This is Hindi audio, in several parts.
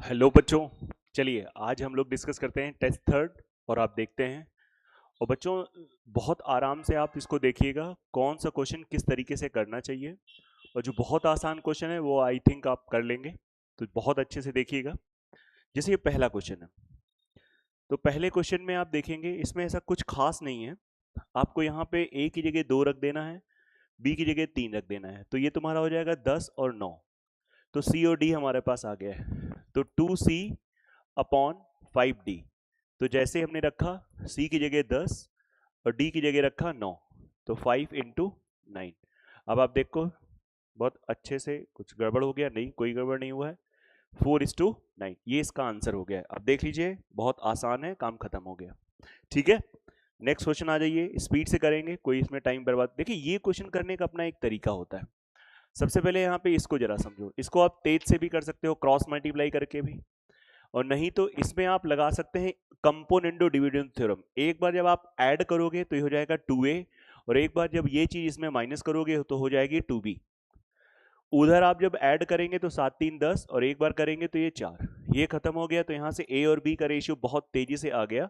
हेलो बच्चों। चलिए आज हम लोग डिस्कस करते हैं टेस्ट थर्ड और आप देखते हैं। और बच्चों बहुत आराम से आप इसको देखिएगा कौन सा क्वेश्चन किस तरीके से करना चाहिए। और जो बहुत आसान क्वेश्चन है वो आई थिंक आप कर लेंगे, तो बहुत अच्छे से देखिएगा। जैसे ये पहला क्वेश्चन है, तो पहले क्वेश्चन में आप देखेंगे इसमें ऐसा कुछ खास नहीं है। आपको यहाँ पे ए की जगह 2 रख देना है, बी की जगह 3 रख देना है, तो ये तुम्हारा हो जाएगा 10 और 9। तो सी और डी हमारे पास आ गया है, तो 2c अपॉन 5d। तो जैसे हमने रखा c की जगह 10 और d की जगह रखा 9, तो 5 इंटू 9। अब आप देखो बहुत अच्छे से, कुछ गड़बड़ हो गया? नहीं, कोई गड़बड़ नहीं हुआ है। 4:9 ये इसका आंसर हो गया है। अब देख लीजिए बहुत आसान है, काम खत्म हो गया। ठीक है, नेक्स्ट क्वेश्चन आ जाइए। स्पीड से करेंगे, कोई इसमें टाइम बर्बाद। देखिए ये क्वेश्चन करने का अपना एक तरीका होता है। सबसे पहले यहाँ पे इसको जरा समझो, इसको आप तेज से भी कर सकते हो, क्रॉस मल्टीप्लाई करके भी, और नहीं तो इसमें आप लगा सकते हैं कंपोनेंडो डिविडेंड थ्योरम। एक बार जब आप ऐड करोगे तो ये हो जाएगा 2a, और एक बार जब ये चीज इसमें माइनस करोगे तो हो जाएगी 2b। उधर आप जब ऐड करेंगे तो 7 3 10, और एक बार करेंगे तो ये 4। ये खत्म हो गया, तो यहां से a और b का रेशियो बहुत तेजी से आ गया,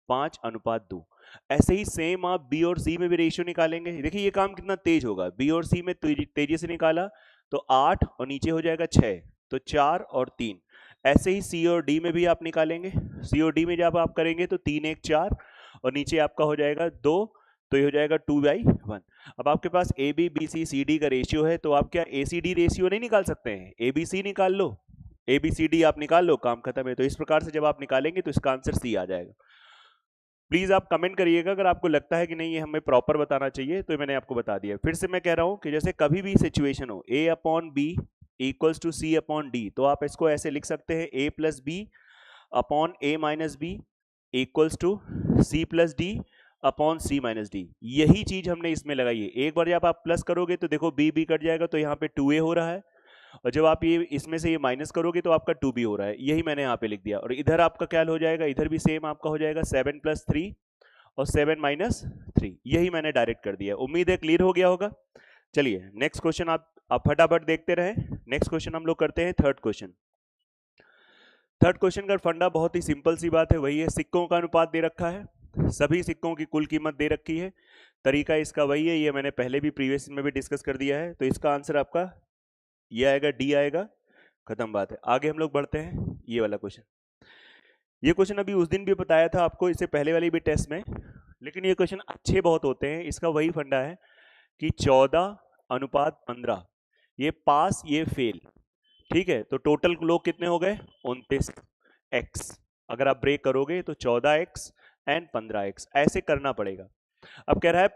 5:2। ऐसे ही सेम आप बी और सी में भी रेशियो निकालेंगे। देखिए ये काम कितना तेज होगा। बी और सी में तेजी से निकाला तो 8 और नीचे हो जाएगा 6, तो 4 और 3। ऐसे ही सी और डी में भी आप निकालेंगे। सी और डी में जब आप करेंगे तो 3 1 4, और नीचे आपका हो जाएगा 2, तो ये हो जाएगा 2/1। अब आपके पास A B B C C D का रेशियो है, तो आप क्या ए सी डी रेशियो नहीं निकाल सकते हैं? ए बी सी निकाल लो, ए बी सी डी आप निकाल लो, काम खत्म है। तो इस प्रकार से जब आप निकालेंगे तो इसका आंसर सी आ जाएगा। प्लीज आप कमेंट करिएगा अगर आपको लगता है कि नहीं ये हमें प्रॉपर बताना चाहिए, तो मैंने आपको बता दिया। फिर से मैं कह रहा हूं कि जैसे कभी भी सिचुएशन हो a upon b equals to c upon d, तो आप इसको ऐसे लिख सकते हैं a plus b upon a minus b equals to c plus d upon c minus d. यही चीज हमने इसमें लगाई है। एक बार जब आप प्लस करोगे तो देखो b b कट जाएगा, तो यहाँ पे 2a हो रहा है, और जब आप ये इसमें से ये माइनस करोगे तो आपका 2b हो रहा है। यही मैंने यहाँ पे लिख दिया। और इधर आपका क्या हो जाएगा? इधर भी सेम आपका हो जाएगा 7 + 3 और 7 - 3। यही मैंने डायरेक्ट कर दिया। उम्मीद है क्लियर हो गया होगा। चलिए नेक्स्ट क्वेश्चन आप फटाफट देखते रहे। नेक्स्ट क्वेश्चन हम लोग करते हैं थर्ड क्वेश्चन। थर्ड क्वेश्चन का फंडा बहुत ही सिंपल सी बात है, वही है सिक्कों का अनुपात दे रखा है, सभी सिक्कों की कुल कीमत दे रखी है। तरीका इसका वही है, ये मैंने पहले भी प्रीवियस में भी डिस्कस कर दिया है। तो इसका आंसर आपका ये आएगा, डी आएगा, खत्म बात है। आगे हम लोग बढ़ते हैं। ये वाला क्वेश्चन, ये क्वेश्चन अभी उस दिन भी बताया था आपको, इससे पहले वाली भी टेस्ट में, लेकिन ये क्वेश्चन अच्छे बहुत होते हैं। इसका वही फंडा है कि 14:15, ये पास ये फेल। ठीक है, तो टोटल लोग कितने हो गए? 29x। अगर आप ब्रेक करोगे तो 14x एंड 15x ऐसे करना पड़ेगा। अब कह रहा है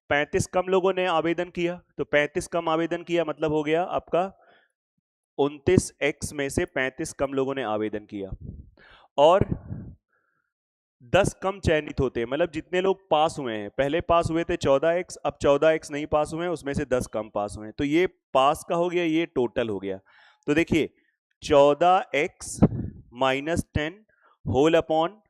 35 कम लोगों ने आवेदन किया, तो 35 कम आवेदन किया मतलब हो गया आपका 29x में से 35 कम लोगों ने आवेदन किया, और 10 कम चयनित होते हैं। मतलब जितने लोग पास हुए हैं, पहले पास हुए थे 14x, अब 14x नहीं पास हुए हैं, उसमें से 10 कम पास हुए हैं। तो ये पास का हो गया, ये टोटल हो गया। तो देखिए 14x - 10 होल अपॉन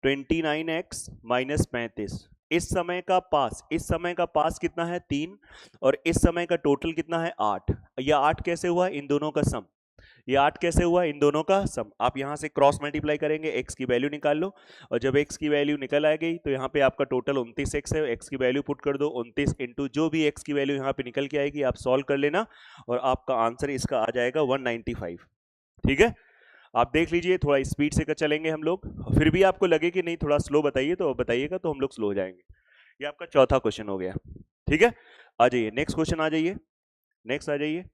29x - 35। इस समय का पास, इस समय का पास कितना है? 3, और इस समय का टोटल कितना है? 8। यह 8 कैसे हुआ? इन दोनों का सम। ये 8 कैसे हुआ? इन दोनों का सम। आप यहां से क्रॉस मल्टीप्लाई करेंगे, x की वैल्यू निकाल लो, और जब x की वैल्यू निकल आ गई तो यहाँ पे आपका टोटल 29x है। x की वैल्यू पुट कर दो, 29 इंटू जो भी x की वैल्यू यहाँ पे निकल के आएगी आप सॉल्व कर लेना, और आपका आंसर इसका आ जाएगा 195। ठीक है, आप देख लीजिए, थोड़ा स्पीड से चलेंगे हम लोग। फिर भी आपको लगे कि नहीं थोड़ा स्लो बताइए तो बताइएगा, तो हम लोग स्लो हो जाएंगे। ये आपका चौथा क्वेश्चन हो गया। ठीक है, आ जाइए नेक्स्ट क्वेश्चन, आ जाइए नेक्स्ट, आ जाइए।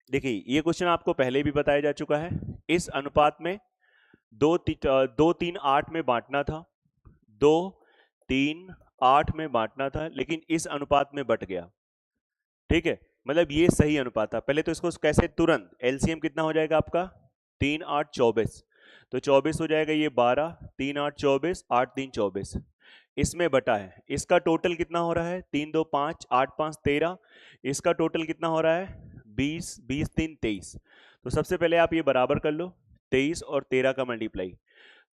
देखिए ये क्वेश्चन आपको पहले भी बताया जा चुका है। इस अनुपात में 2 3 8 में बांटना था, 2 3 8 में बांटना था, लेकिन इस अनुपात में बट गया। ठीक है, मतलब ये सही अनुपात था। पहले तो इसको कैसे, तुरंत एलसीएम कितना हो जाएगा आपका? 3 8 24, तो 24 हो जाएगा ये 12, 3 8 24, 8 3 24। इसमें बटा है, इसका टोटल कितना हो रहा है? 3 2 5, 8 5 13। इसका टोटल कितना हो रहा है? 20, 20 3 23। तो सबसे पहले आप ये बराबर कर लो, 23 और 13 का मल्टीप्लाई।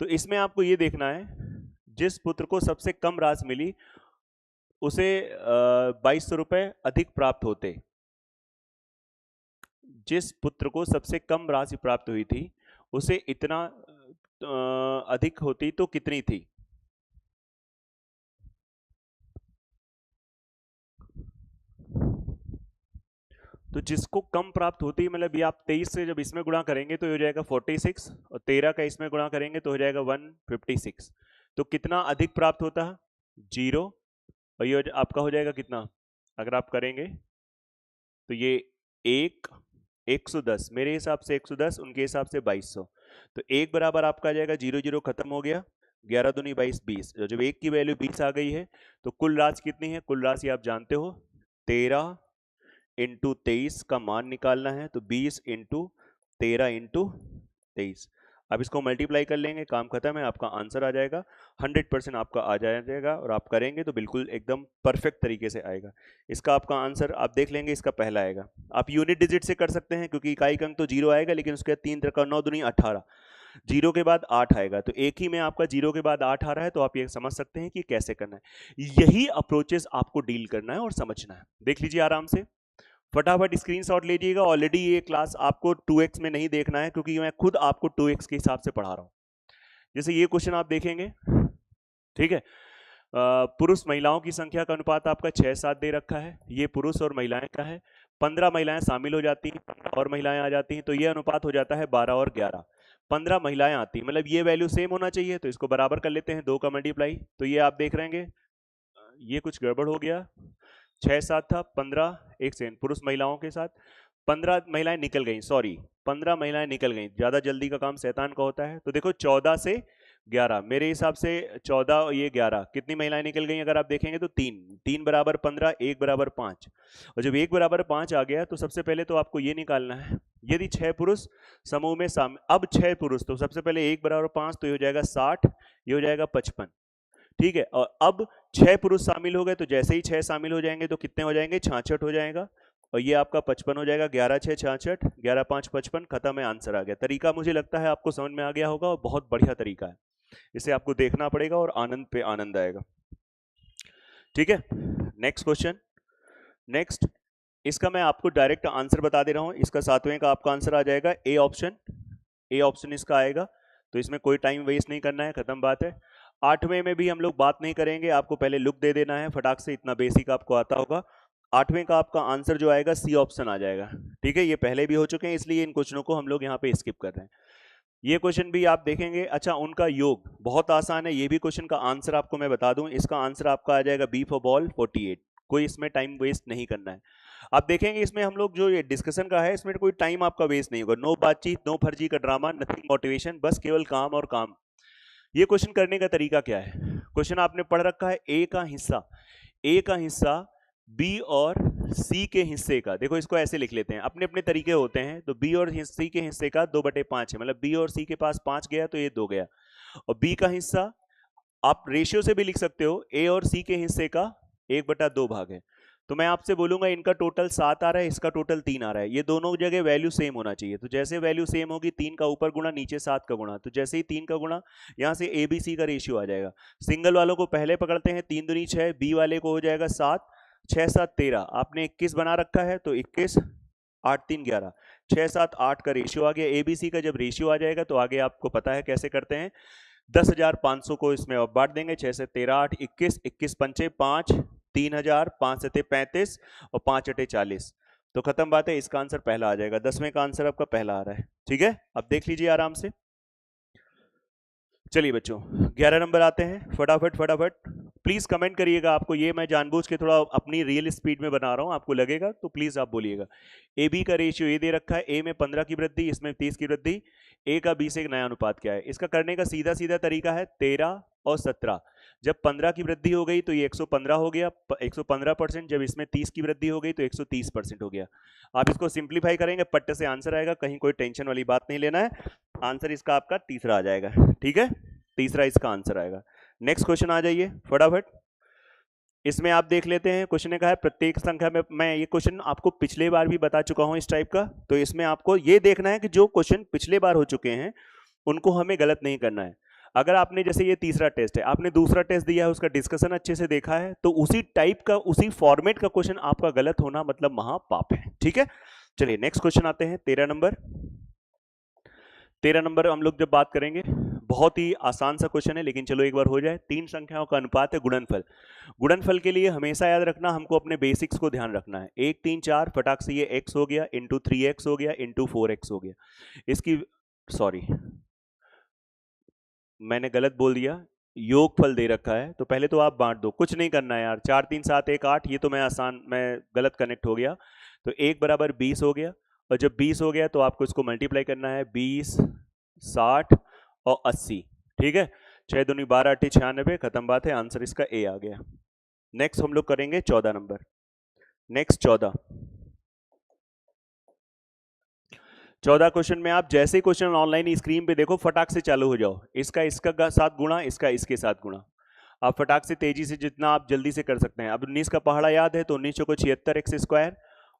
तो इसमें आपको ये देखना है, जिस पुत्र को सबसे कम राशि मिली उसे 2200 रुपए अधिक प्राप्त होते। जिस पुत्र को सबसे कम राशि प्राप्त हुई थी उसे इतना अधिक होती तो कितनी थी? तो जिसको कम प्राप्त होती है, मतलब ये आप 23 से जब इसमें गुणा करेंगे तो हो जाएगा 46, और 13 का इसमें गुणा करेंगे तो हो जाएगा 156। तो कितना अधिक प्राप्त होता है? 0। और ये आपका हो जाएगा कितना अगर आप करेंगे तो ये 110, मेरे हिसाब से 110, उनके हिसाब से 2200। तो 1 बराबर आपका आ जाएगा 0 0 खत्म हो गया, 11 दूनी 22 20। जब 1 की वैल्यू 20 आ गई है तो कुल राशि कितनी है? कुल राशि आप जानते हो 13 इंटू 23 का मान निकालना है, तो 20 इंटू 13 इंटू 23। अब इसको मल्टीप्लाई कर लेंगे, काम खत्म है, आपका आंसर आ जाएगा 100% आपका आ जाएगा। और आप करेंगे तो बिल्कुल एकदम परफेक्ट तरीके से आएगा। इसका आपका आंसर आप देख लेंगे, इसका पहला आएगा। आप यूनिट डिजिट से कर सकते हैं क्योंकि इकाई अंक तो 0 आएगा, लेकिन उसके 3 3 9 दूनी 18, 0 के बाद 8 आएगा, तो एक ही में आपका 0 के बाद 8 आ रहा है। तो आप ये समझ सकते हैं कि कैसे करना है। यही अप्रोचेस आपको डील करना है और समझना है। देख लीजिए आराम से, फटाफट स्क्रीनशॉट लीजिएगा। ऑलरेडी ये क्लास आपको 2x में नहीं देखना है क्योंकि मैं खुद आपको 2x के हिसाब से पढ़ा रहा हूं। जैसे ये क्वेश्चन आप देखेंगे, ठीक है, पुरुष महिलाओं की संख्या का अनुपात आपका 6-7 दे रखा है। ये पुरुष और महिलाएं का है। 15 महिलाएं शामिल हो जाती हैं, 15 और महिलाएं आ जाती हैं, तो ये अनुपात हो जाता है 12 और 11। 15 महिलाएं आती हैं, मतलब ये वैल्यू सेम होना चाहिए, तो इसको बराबर कर लेते हैं, 2 का मल्टीप्लाई। तो ये आप देख रहे हैं, ये कुछ गड़बड़ हो गया, 6-7 था, 15, एक सेकंड, पुरुष महिलाओं के साथ 15 महिलाएं निकल गई, सॉरी 15 महिलाएं निकल गई, ज्यादा जल्दी का काम शैतान का होता है। तो देखो 14 से 11, मेरे हिसाब से 14 और ये 11, कितनी महिलाएं निकल गई अगर आप देखेंगे तो 3, 3 बराबर 15, 1 बराबर 5। और जब 1 बराबर 5 आ गया तो सबसे पहले तो आपको ये निकालना है, यदि 6 पुरुष समूह में अब 6 पुरुष, तो सबसे पहले 1 बराबर 5, तो ये हो जाएगा 60, ये हो जाएगा 55, ठीक है। और अब 6 पुरुष शामिल हो गए, तो जैसे ही 6 शामिल हो जाएंगे तो कितने हो जाएंगे? 66 हो जाएगा, और ये आपका 55 हो जाएगा, 11 6 66, 11 5 55, खत्म है, आंसर आ गया। तरीका मुझे लगता है आपको समझ में आ गया होगा, और बहुत बढ़िया तरीका है, इसे आपको देखना पड़ेगा और आनंद पे आनंद आएगा, ठीक है। नेक्स्ट क्वेश्चन, नेक्स्ट, इसका मैं आपको डायरेक्ट आंसर बता दे रहा हूं। इसका 7वें का आपका आंसर आ जाएगा ए ऑप्शन, ए ऑप्शन इसका आएगा। तो इसमें कोई टाइम वेस्ट नहीं करना है, खत्म बात है। 8वें में भी हम लोग बात नहीं करेंगे, आपको पहले लुक दे देना है फटाक से, इतना बेसिक आपको आता होगा। 8वें का आपका आंसर जो आएगा सी ऑप्शन आ जाएगा, ठीक है। ये पहले भी हो चुके हैं, इसलिए इन क्वेश्चनों को हम लोग यहाँ पे स्किप कर रहे हैं। ये क्वेश्चन भी आप देखेंगे, अच्छा उनका योग बहुत आसान है, ये भी क्वेश्चन का आंसर आपको मैं बता दूं, इसका आंसर आपका आ जाएगा बी फॉर बॉल 48। कोई इसमें टाइम वेस्ट नहीं करना है। आप देखेंगे इसमें हम लोग जो ये डिस्कशन का है, इसमें कोई टाइम आपका वेस्ट नहीं होगा, नो बातचीत, नो फर्जी का ड्रामा, नथिंग मोटिवेशन, बस केवल काम और काम। ये क्वेश्चन करने का तरीका क्या है? क्वेश्चन आपने पढ़ रखा है, ए का हिस्सा बी और सी के हिस्से का, देखो इसको ऐसे लिख लेते हैं, अपने अपने तरीके होते हैं। तो बी और सी के हिस्से का 2/5 है, मतलब बी और सी के पास 5 गया तो ये 2 गया। और बी का हिस्सा आप रेशियो से भी लिख सकते हो, ए और सी के हिस्से का 1/2 भाग है। तो मैं आपसे बोलूंगा इनका टोटल 7 आ रहा है, इसका टोटल 3 आ रहा है, ये दोनों जगह वैल्यू सेम होना चाहिए। तो जैसे वैल्यू सेम होगी, 3 का ऊपर गुणा, नीचे 7 का गुणा, तो जैसे ही 3 का गुणा, यहां से ए बी सी का रेशियो आ जाएगा। सिंगल वालों को पहले पकड़ते हैं, 3 दूनी 6, बी वाले को हो जाएगा 7, 6 7 13, आपने 21 बना रखा है, तो 21, 8 3 11, 6 7 8 का रेशियो आ गया। एबीसी का जब रेशियो आ जाएगा तो आगे आपको पता है कैसे करते हैं, 10,500 को इसमें अब बांट देंगे, 6 से 13 8 21, 21 पंचे 5, 3,000, 5 से 35 और 5 अटे 40, तो खत्म बात है, इसका आंसर पहला आ जाएगा। 10वें का आंसर आपका पहला आ रहा है, ठीक है। अब देख लीजिए आराम से, चलिए बच्चों 11 नंबर आते हैं, फटाफट फटाफट प्लीज कमेंट करिएगा। आपको ये मैं जानबूझ के थोड़ा अपनी रियल स्पीड में बना रहा हूं, आपको लगेगा तो प्लीज आप बोलिएगा। ए बी का रेशियो ये दे रखा है, ए में 15 की वृद्धि, इसमें 30 की वृद्धि, ए का बी से एक नया अनुपात क्या है? इसका करने का सीधा सीधा तरीका है 13 और 17। जब 15 की वृद्धि हो गई तो ये 115 हो गया, 115%। जब इसमें 30 की वृद्धि हो गई तो 130% हो गया। आप इसको सिंप्लीफाई करेंगे, पट्टे से आंसर आएगा, कहीं कोई टेंशन वाली बात नहीं लेना है। आंसर इसका आपका तीसरा आ जाएगा, ठीक है, तीसरा इसका आंसर आएगा। नेक्स्ट क्वेश्चन आ जाइए फटाफट, इसमें आप देख लेते हैं। क्वेश्चन ने कहा है प्रत्येक संख्या में, मैं ये क्वेश्चन आपको पिछले बार भी बता चुका हूं इस टाइप का, तो इसमें आपको ये देखना है कि जो क्वेश्चन पिछले बार हो चुके हैं उनको हमें गलत नहीं करना है। अगर आपने, जैसे ये तीसरा टेस्ट है, आपने दूसरा टेस्ट दिया है, उसका डिस्कशन अच्छे से देखा है, तो उसी टाइप का, उसी फॉर्मेट का क्वेश्चन आपका गलत होना मतलब महापाप है, ठीक है। चलिए नेक्स्ट क्वेश्चन आते हैं, 13 नंबर। 13 नंबर हम लोग जब बात करेंगे, बहुत ही आसान सा क्वेश्चन है लेकिन चलो एक बार हो जाए। तीन संख्याओं का अनुपात है गुणनफल। गुणनफल के लिए हमेशा याद रखना, हमको अपने बेसिक्स को ध्यान रखना है। 1 3 4 फटाक से ये x हो गया, इंटू 3x हो गया, इंटू 4x हो गया। इसकी सॉरी मैंने गलत बोल दिया, योगफल दे रखा है, तो पहले तो आप बांट दो, कुछ नहीं करना है यार। 4 3 7 1 8, ये तो मैं गलत कनेक्ट हो गया। तो 1 बराबर 20 हो गया, और जब 20 हो गया तो आपको इसको मल्टीप्लाई करना है, 20 60 और 80। ठीक है, 6 दूनी 12 8 96, खत्म बात है, आंसर इसका ए आ गया। नेक्स्ट हम लोग करेंगे 14 नंबर। नेक्स्ट 14 क्वेश्चन में आप जैसे ही क्वेश्चन ऑनलाइन स्क्रीन पे देखो, फटाक से चालू हो जाओ। इसका इसका साथ गुणा, इसका इसके साथ गुणा। आप फटाक से तेजी से जितना आप जल्दी से कर सकते हैं। अब 19 का पहाड़ा याद है, तो 19 को 76 x square,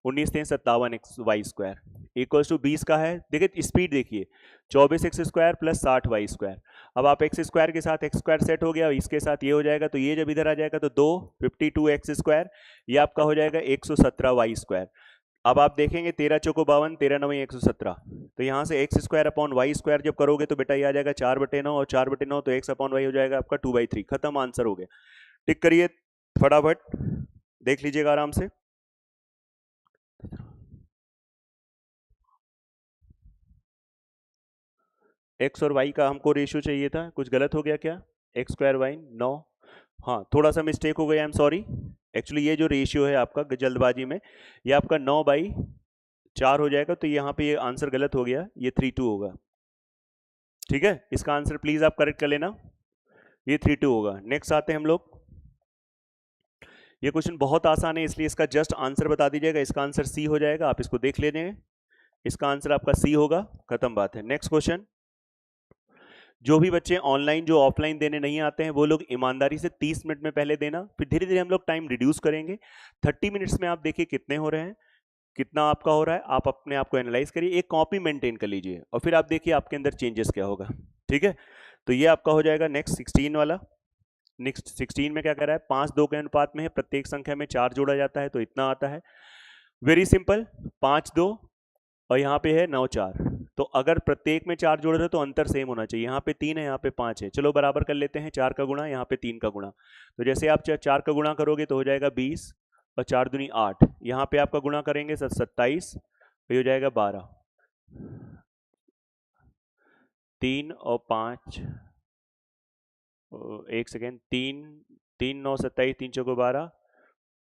19 3 57 x y square equal to 20 का है। देखिए स्पीड देखिए, 24 x square plus 60 y square. अब आप एक्स स्क्वायर के साथ एक्स स्क्वायर सेट हो गया, इसके साथ ये हो जाएगा, तो ये जब इधर आ जाएगा तो 2 52 एक्स स्क्वायर, ये आपका हो जाएगा 117 वाई स्क्वायर। अब आप देखेंगे 13 चौको 52, 13 9 117, तो यहाँ से x square upon y square जब करोगे तो बेटा ये आ जाएगा 4/9, और 4/9 तो एक्स अपॉन वाई हो जाएगा आपका 2/3। खत्म, आंसर हो गया। टिक करिए फटाफट, देख लीजिएगा आराम से। एक्स और वाई का हमको रेशियो चाहिए था, कुछ गलत हो गया क्या? एक्स स्क्वायर वाई 9, हाँ थोड़ा सा मिस्टेक हो गया, आई एम सॉरी। एक्चुअली ये जो रेशियो है आपका जल्दबाजी में, ये आपका 9/4 हो जाएगा, तो यहाँ पे ये आंसर गलत हो गया, ये 3:2 होगा। ठीक है, इसका आंसर प्लीज आप करेक्ट कर लेना, ये 3:2 होगा। नेक्स्ट आते हैं हम लोग। ये क्वेश्चन बहुत आसान है, इसलिए इसका जस्ट आंसर बता दीजिएगा। इसका आंसर सी हो जाएगा, आप इसको देख लेंगे, इसका आंसर आपका सी होगा, खत्म बात है। Next question. जो भी बच्चे ऑनलाइन जो ऑफलाइन देने नहीं आते हैं, वो लोग ईमानदारी से 30 मिनट में पहले देना, फिर धीरे धीरे हम लोग टाइम रिड्यूस करेंगे। 30 मिनट्स में आप देखिए कितने हो रहे हैं, कितना आपका हो रहा है, आप अपने आप को एनालाइज करिए, एक कॉपी मेंटेन कर लीजिए, और फिर आप देखिए आपके अंदर चेंजेस क्या होगा। ठीक है, तो ये आपका हो जाएगा नेक्स्ट 16 वाला। नेक्स्ट 16 में क्या कर रहा है, 5 2 के अनुपात में है, प्रत्येक संख्या में 4 जोड़ा जाता है, तो इतना आता है। वेरी सिंपल, 5 2 और यहाँ पे है 9 4, तो अगर प्रत्येक में 4 जोड़ रहे हो तो अंतर सेम होना चाहिए। यहाँ पे 3 है, यहाँ पे 5 है, चलो बराबर कर लेते हैं। 4 का गुणा, यहाँ पे 3 का गुणा, तो जैसे आप 4 का गुणा करोगे तो हो जाएगा 20, और 4 दूनी 8, यहाँ पे आपका गुणा करेंगे 27, तो हो जाएगा 12। 3 और 5, एक सेकेंड, 3 3 9 27, 3 चौको 12,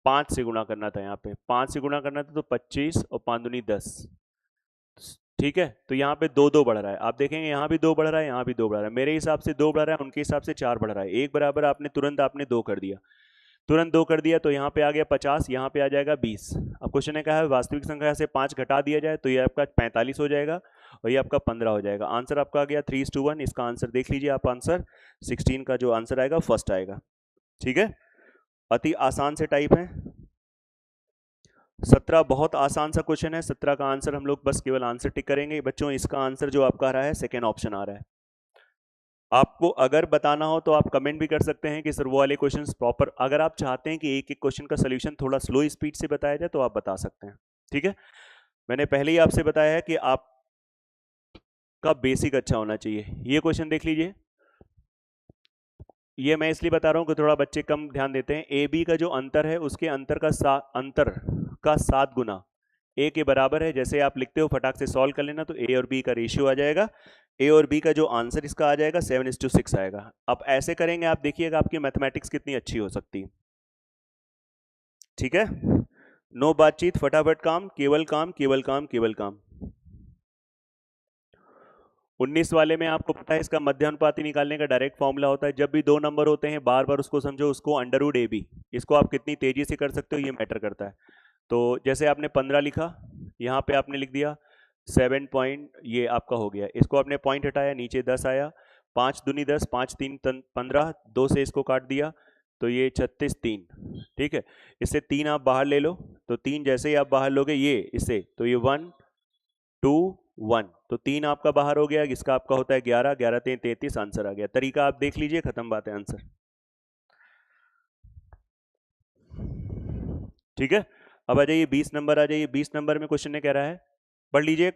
5 से गुणा करना था, यहाँ पे 5 से गुणा करना था, तो 25 और 5 दूनी 10। ठीक है, तो यहाँ पे 2 2 बढ़ रहा है, आप देखेंगे यहाँ भी 2 बढ़ रहा है, यहाँ भी 2 बढ़ रहा है, मेरे हिसाब से 2 बढ़ रहा है, उनके हिसाब से 4 बढ़ रहा है। एक बराबर आपने तुरंत आपने 2 कर दिया, तुरंत 2 कर दिया, तो यहाँ पे आ गया 50, यहाँ पे आ जाएगा 20। अब क्वेश्चन ने कहा है वास्तविक संख्या से 5 घटा दिया जाए, तो ये आपका 45 हो जाएगा, और ये आपका 15 हो जाएगा। आंसर आपका आ गया 3:1। इसका आंसर देख लीजिए आप, आंसर 16 का जो आंसर आएगा फर्स्ट आएगा। ठीक है, अति आसान से टाइप है। 17 बहुत आसान सा क्वेश्चन है, 17 का आंसर हम लोग बस केवल आंसर टिक करेंगे बच्चों। इसका आंसर जो आपका आ रहा है सेकेंड ऑप्शन आ रहा है। आपको अगर बताना हो तो आप कमेंट भी कर सकते हैं कि सर वो वाले क्वेश्चंस प्रॉपर, अगर आप चाहते हैं कि एक एक क्वेश्चन का सोल्यूशन थोड़ा स्लो स्पीड से बताया जाए तो आप बता सकते हैं। ठीक है, मैंने पहले ही आपसे बताया है कि आपका बेसिक अच्छा होना चाहिए। ये क्वेश्चन देख लीजिए, ये मैं इसलिए बता रहा हूं कि थोड़ा बच्चे कम ध्यान देते हैं। ए बी का जो अंतर है, उसके अंतर का 7 गुना ए के बराबर है। जैसे आप लिखते हो फटाक से सॉल्व कर लेना, तो ए और बी का रेशियो आ जाएगा, ए और बी का जो आंसर इसका आ जाएगा 7:6 आएगा। अब ऐसे करेंगे, आप देखिएगा आपकी मैथमेटिक्स कितनी अच्छी हो सकती है। ठीक है, नो बातचीत, फटाफट काम, केवल काम, केवल काम, केवल काम। 19 वाले में आपको पता है इसका मध्यानुपाती निकालने का डायरेक्ट फॉर्मूला होता है, जब भी दो नंबर होते हैं बार बार उसको समझो, उसको अंडर रूट ए बी, इसको आप कितनी तेजी से कर सकते हो ये मैटर करता है। तो जैसे आपने 15 लिखा, यहाँ पे आपने लिख दिया 7 पॉइंट, ये आपका हो गया, इसको आपने पॉइंट हटाया, नीचे 10 आया, 5 दूनी 10, 5 3 15, 2 से इसको काट दिया, तो ये 36 3। ठीक है, इससे 3 आप बाहर ले लो, तो 3 जैसे ही आप बाहर लोगे ये इससे, तो ये 1 2 1, तो 3 आपका बाहर हो गया, इसका आपका होता है 11, 11 3 33, आंसर आ गया। तरीका आप देख लीजिए, खत्म बात है, आंसर। ठीक है, अब आ जाइए 20 नंबर, आ जाइए 20 नंबर में क्वेश्चन ने कह रहा है, पढ़ लीजिए।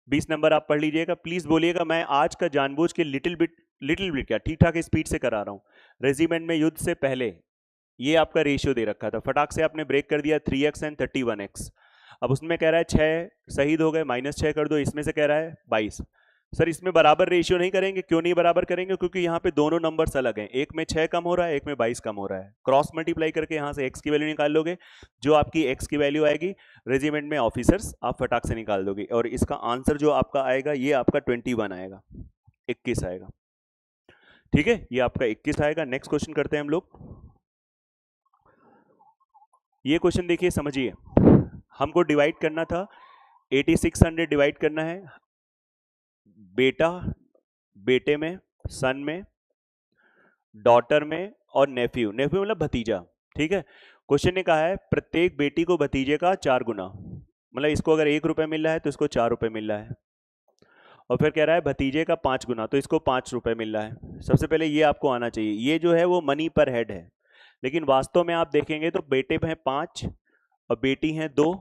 20 नंबर आप पढ़ लीजिएगा। प्लीज बोलिएगा मैं आज का जानबूझ के लिटिल बिट क्या ठीक ठाक स्पीड से करा रहा हूँ। रेजिमेंट में युद्ध से पहले ये आपका रेशियो दे रखा था, फटाक से आपने ब्रेक कर दिया 3x एंड 31x। अब उसमें कह रहा है 6 शहीद हो गए, -6 कर दो, इसमें से कह रहा है 22। सर इसमें बराबर रेशियो नहीं करेंगे, क्यों नहीं बराबर करेंगे? क्योंकि यहाँ पे दोनों नंबर्स अलग हैं, एक में 6 कम हो रहा है, एक में 22 कम हो रहा है। क्रॉस मल्टीप्लाई करके यहाँ से x की वैल्यू निकाल लोगे, जो आपकी x की वैल्यू आएगी रेजिमेंट में ऑफिसर्स आप फटाक से निकाल दोगे, और इसका आंसर जो आपका आएगा ये आपका 21 आएगा, 21 आएगा। ठीक है, ये आपका 21 आएगा। नेक्स्ट क्वेश्चन करते हैं हम लोग। ये क्वेश्चन देखिए, समझिए, हमको डिवाइड करना था, 8600 डिवाइड करना है बेटा, बेटे में, सन में, डॉटर में और नेफ्यू, नेफ्यू मतलब भतीजा। ठीक है, क्वेश्चन ने कहा है प्रत्येक बेटी को भतीजे का 4 गुना, मतलब इसको अगर 1 रुपए मिल रहा है तो इसको 4 रुपए मिल रहा है, और फिर कह रहा है भतीजे का 5 गुना, तो इसको 5 रुपए मिल रहा है। सबसे पहले ये आपको आना चाहिए, ये जो है वो मनी पर हेड है, लेकिन वास्तव में आप देखेंगे तो बेटे हैं 5 और बेटी हैं 2,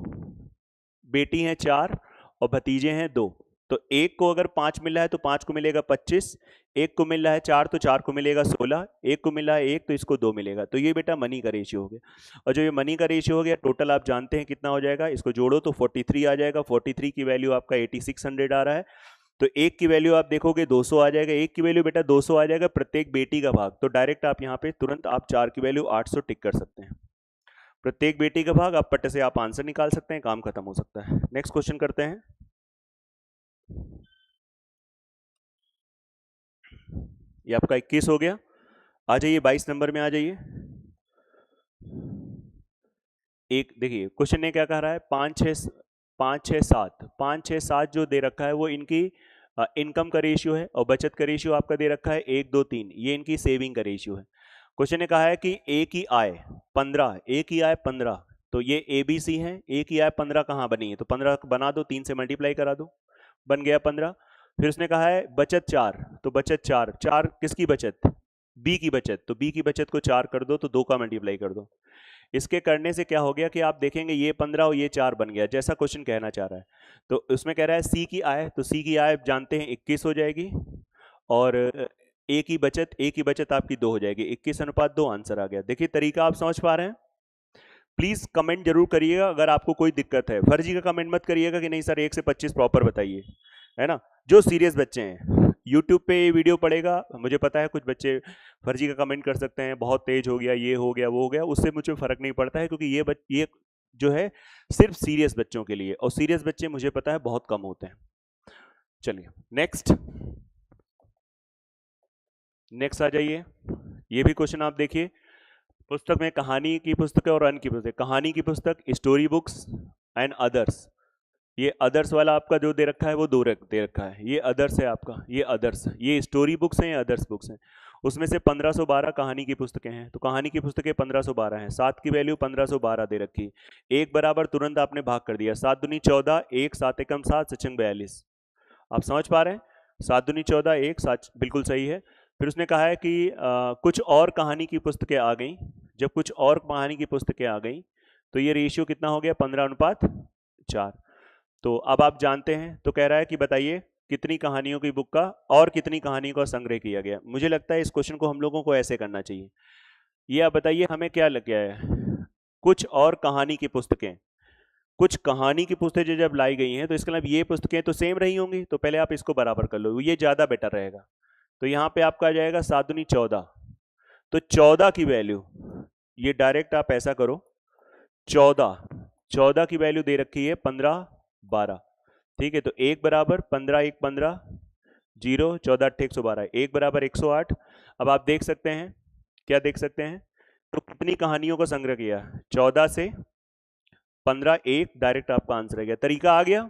बेटी हैं 4 और भतीजे हैं 2। तो एक को अगर 5 मिल रहा है तो 5 को मिलेगा 25, एक को मिल रहा है 4 तो 4 को मिलेगा 16, एक को मिल रहा है 1 तो इसको 2 मिलेगा। तो ये बेटा मनी का रेशियो हो गया, और जो ये मनी का रेशियो हो गया टोटल आप जानते हैं कितना हो जाएगा, इसको जोड़ो तो 43 आ जाएगा। 43 की वैल्यू आपका 8600 आ रहा है, तो एक की वैल्यू आप देखोगे 200 आ जाएगा, एक की वैल्यू बेटा 200 आ जाएगा प्रत्येक बेटी का भाग, तो डायरेक्ट आप यहाँ पे तुरंत आप 4 की वैल्यू 800 टिक कर सकते हैं। प्रत्येक बेटी का भाग आप पट्टे से आप आंसर निकाल सकते हैं, काम खत्म हो सकता है। नेक्स्ट क्वेश्चन करते हैं। ये आपका 21 हो गया, आ जाइए 22 नंबर में आ जाइए। एक देखिए क्वेश्चन ने क्या कह रहा है, 5 6 7 जो दे रखा है वो इनकी इनकम का रेशियो है, और बचत का रेशियो आपका दे रखा है 1 2 3, ये इनकी सेविंग का रेशियो है। क्वेश्चन ने कहा है कि ए की आय 15, ए की आय 15, तो ये ABC है, ए की आय 15 कहाँ बनी है, तो 15 बना दो, 3 से मल्टीप्लाई करा दो, बन गया 15। फिर उसने कहा है बचत 4, तो बचत 4, 4 किसकी बचत, बी की बचत, तो बी की बचत को 4 कर दो, तो 2 का मल्टीप्लाई कर दो। इसके करने से क्या हो गया कि आप देखेंगे ये 15 और ये 4 बन गया, जैसा क्वेश्चन कहना चाह रहा है। तो उसमें कह रहा है सी की आय, तो सी की आय जानते हैं 21 हो जाएगी, और ए की बचत आपकी 2 हो जाएगी, 21:2 आंसर आ गया। देखिए तरीका आप समझ पा रहे हैं। प्लीज कमेंट जरूर करिएगा अगर आपको कोई दिक्कत है, फर्जी का कमेंट मत करिएगा कि नहीं सर 1 से 25 प्रॉपर बताइए, है ना। जो सीरियस बच्चे हैं यूट्यूब पे ये वीडियो पड़ेगा, मुझे पता है कुछ बच्चे फर्जी का कमेंट कर सकते हैं, बहुत तेज हो गया, ये हो गया, वो हो गया, उससे मुझे फर्क नहीं पड़ता है, क्योंकि ये जो है सिर्फ सीरियस बच्चों के लिए, और सीरियस बच्चे मुझे पता है बहुत कम होते हैं। चलिए नेक्स्ट आ जाइए। ये भी क्वेश्चन आप देखिए, पुस्तक में कहानी की पुस्तक और अन की पुस्तक, कहानी की पुस्तक स्टोरी बुक्स एंड अदर्स, ये अदर्स वाला आपका जो दे रखा है वो दे रखा है, ये अदर्स है आपका, ये अदर्स, ये स्टोरी बुक्स हैं, ये अदर्स बुक्स हैं। उसमें से 1512 कहानी की पुस्तकें हैं, तो कहानी की पुस्तकें 1512 हैं, 7 की वैल्यू 1512 दे रखी, एक बराबर तुरंत आपने भाग कर दिया, 7 दूनी 14, 1 7 एकम 7 सचंग 42। आप समझ पा रहे हैं, 7 दूनी 14, 1 7 बिल्कुल सही है। फिर उसने कहा है कि कुछ और कहानी की पुस्तकें आ गई, जब कुछ और कहानी की पुस्तकें आ गई तो ये रेशियो कितना हो गया, 15:4। तो अब आप जानते हैं, तो कह रहा है कि बताइए कितनी कहानियों की बुक का और कितनी कहानियों का संग्रह किया गया। मुझे लगता है इस क्वेश्चन को हम लोगों को ऐसे करना चाहिए, ये आप बताइए हमें क्या लग गया है, कुछ और कहानी की पुस्तकें, कुछ कहानी की पुस्तकें जब लाई गई हैं तो इसका मतलब ये पुस्तकें तो सेम रही होंगी, तो पहले आप इसको बराबर कर लो, ये ज्यादा बेटर रहेगा। तो यहाँ पे आपका आ जाएगा 7 दूनी 14, तो 14 की वैल्यू, ये डायरेक्ट आप ऐसा करो, 14 की वैल्यू दे रखी है 15:12, ठीक है। तो 1 बराबर 15 1 15 0, 14 8 112, 1 बराबर 108। अब आप देख सकते हैं, क्या देख सकते हैं, तो कितनी कहानियों का संग्रह किया, 14 से 15, 1 डायरेक्ट आपका आंसर आ गया। तरीका आ गया,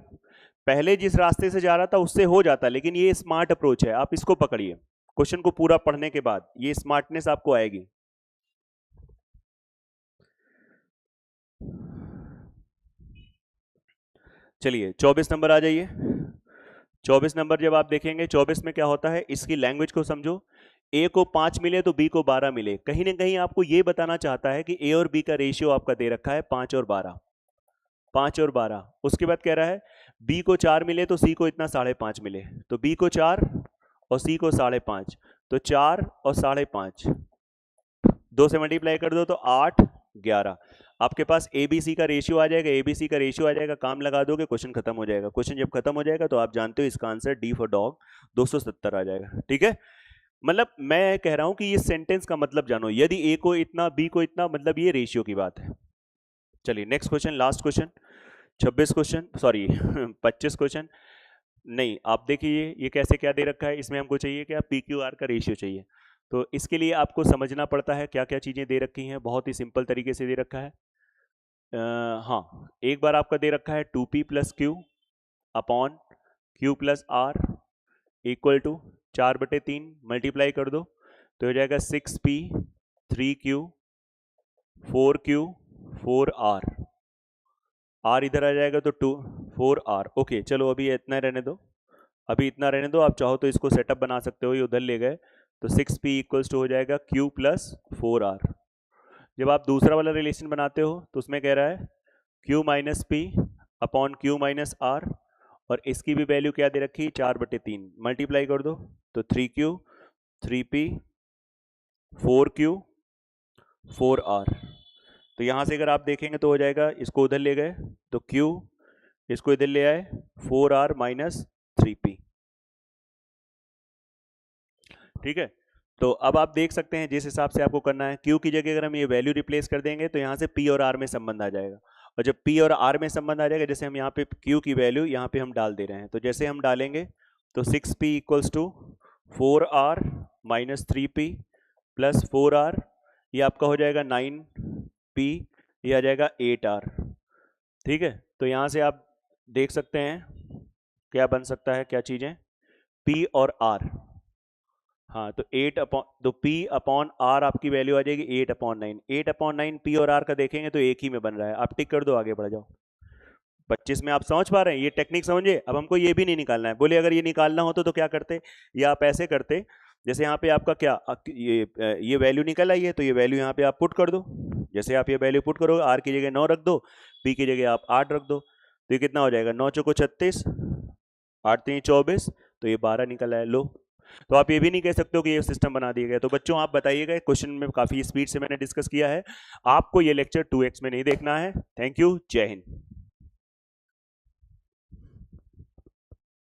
पहले जिस रास्ते से जा रहा था उससे हो जाता, लेकिन ये स्मार्ट अप्रोच है, आप इसको पकड़िए, क्वेश्चन को पूरा पढ़ने के बाद ये स्मार्टनेस आपको आएगी। चलिए 24 नंबर आ जाइए। 24 नंबर जब आप देखेंगे, 24 में क्या होता है, इसकी लैंग्वेज को समझो। ए को 5 मिले तो बी को 12 मिले, कहीं ना कहीं आपको ये बताना चाहता है कि ए और बी का रेशियो आपका दे रखा है 5 और 12। 5 और 12। उसके बाद कह रहा है बी को 4 मिले तो सी को इतना 5.5 मिले, तो बी को 4 और सी को 5.5, तो 4 और 5.5 2 से मल्टीप्लाई कर दो तो 8 11। आपके पास एबीसी का रेशियो आ जाएगा, एबीसी का रेशियो आ जाएगा, काम लगा दोगे, क्वेश्चन खत्म हो जाएगा। क्वेश्चन जब खत्म हो जाएगा तो आप जानते हो इसका आंसर डी फॉर डॉग 270 आ जाएगा। ठीक है, मतलब मैं कह रहा हूं कि ये सेंटेंस का मतलब जानो, यदि ए को इतना बी को इतना, मतलब ये रेशियो की बात है। चलिए next question, last question, 26 question, sorry 25 question. नहीं, आप देखिए ये कैसे क्या दे रखा है, इसमें हमको चाहिए क्या, पी क्यू आर का रेशियो चाहिए। तो इसके लिए आपको समझना पड़ता है क्या क्या चीजें दे रखी हैं, बहुत ही सिंपल तरीके से दे रखा है। हाँ, एक बार आपका दे रखा है 2p plus q upon q plus r equal to 4/3, multiply कर दो तो हो जाएगा 6p 3q 4q 4r, r इधर आ जाएगा तो 4r। ओके चलो अभी इतना रहने दो, अभी इतना रहने दो, आप चाहो तो इसको सेटअप बना सकते हो, ये उधर ले गए तो 6p इक्वल्स टू हो जाएगा q प्लस 4r। जब आप दूसरा वाला रिलेशन बनाते हो तो उसमें कह रहा है q minus p upon q minus r, और इसकी भी वैल्यू क्या दे रखी, 4/3, मल्टीप्लाई कर दो तो 3q 3p 4q 4r। तो यहां से अगर आप देखेंगे तो हो जाएगा, इसको उधर ले गए तो q, इसको इधर ले आए 4r माइनस 3p। ठीक है, तो अब आप देख सकते हैं जिस हिसाब से आपको करना है, Q की जगह अगर हम ये वैल्यू रिप्लेस कर देंगे तो यहाँ से P और R में संबंध आ जाएगा, और जब P और R में संबंध आ जाएगा, जैसे हम यहाँ पे Q की वैल्यू यहाँ पे हम डाल दे रहे हैं, तो जैसे हम डालेंगे तो 6P equals to 4R minus 3P plus 4R, ये आपका हो जाएगा 9P, ये आ जाएगा 8R। ठीक है, तो यहाँ से आप देख सकते हैं क्या बन सकता है, क्या चीज़ें, P और R। हाँ, तो 8 अपॉन, तो P अपॉन R आपकी वैल्यू आ जाएगी 8/9, 8/9 P और R का देखेंगे तो एक ही में बन रहा है। आप टिक कर दो, आगे बढ़ जाओ। 25 में आप समझ पा रहे हैं, ये टेक्निक समझिए। अब हमको ये भी नहीं निकालना है, बोले अगर ये निकालना होता तो क्या करते, या आप ऐसे करते, जैसे यहाँ पे आपका क्या, ये वैल्यू निकल आई है तो ये वैल्यू यहाँ पे आप पुट कर दो, जैसे आप ये वैल्यू पुट करोगे, R की जगह 9 रख दो, P की जगह आप 8 रख दो, तो ये कितना हो जाएगा, 9 चौको 36, 8 3 24, तो ये 12 निकल आया। लो, तो आप ये भी नहीं कह सकते हो कि ये सिस्टम बना दिया गया। तो बच्चों आप बताइएगा, क्वेश्चन में काफी स्पीड से मैंने डिस्कस किया है, आपको ये लेक्चर 2x में नहीं देखना है। थैंक यू, जय हिंद।